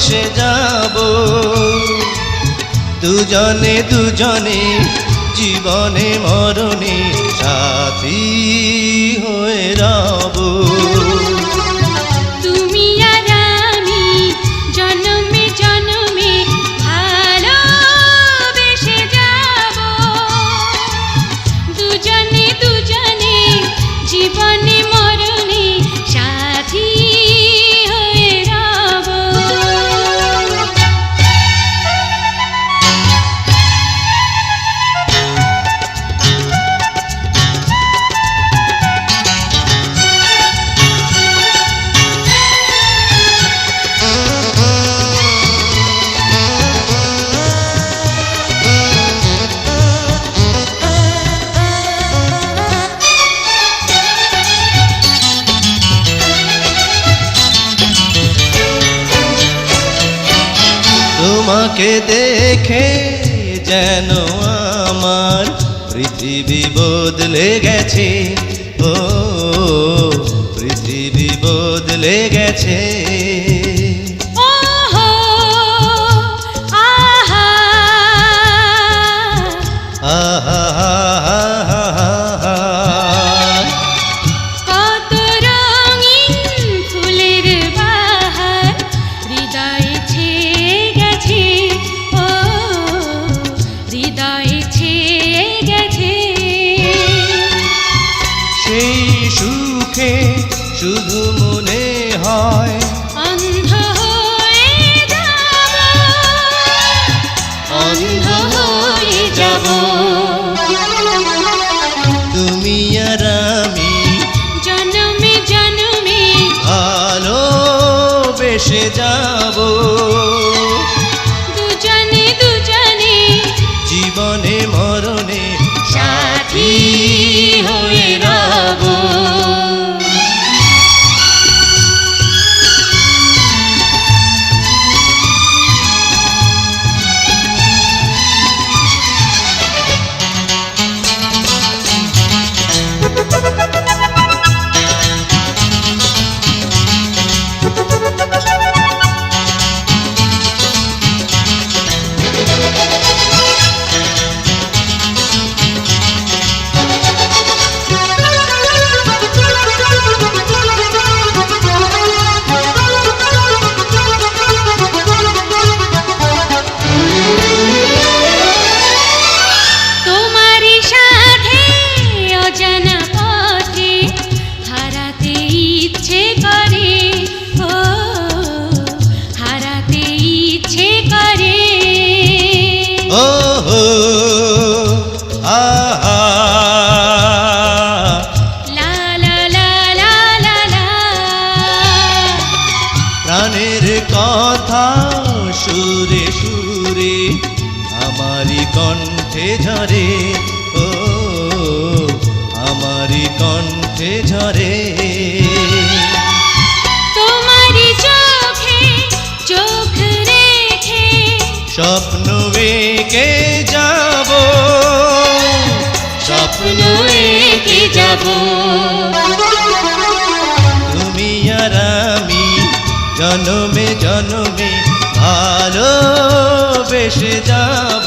বেসে যাব দুজনে দুজনে জীবনে মরণে সাথী হয়ে রব তুমি আর আমি জন্মে জন্মে ভালোবেসে যাব দুজনে দুজনে জীবনে মরণে সাথী হয়ে রব তোমাকে দেখে যেন আমার পৃথিবী বদলে গেছে ও পৃথিবী বদলে গেছে ওহো আহা আহা কত রঙিন ফুলের বাহার হৃদয়ে ছেয়ে গেছে ও হৃদয়ে ছেয়ে গেছে সেই সুখে শুধু মনে হয় অন্ধ হয়ে যাব অন্ধ হয়ে যাব তুমি আর আমি জন্মে জন্মে ভালোবেসে যাব দুজনে দুজনে জীবনে মরণে সাথী হয়ে রব তোমারই সাথে অজানা পথে হারাতে ইচ্ছে করে ও হারাতে ইচ্ছে করে ও হো আহা লা লা লা লা লা লা প্রাণের কথা সুরে সুরে আমারি কণ্ঠে ঝরে ও আমারি কণ্ঠে ঝরে তোমারই চোখে চোখ রেখে স্বপ্ন এঁকে যাব স্বপ্ন এঁকে যাব তুমি আর আমি জন্মে জন্মে ভালোবেসে যাব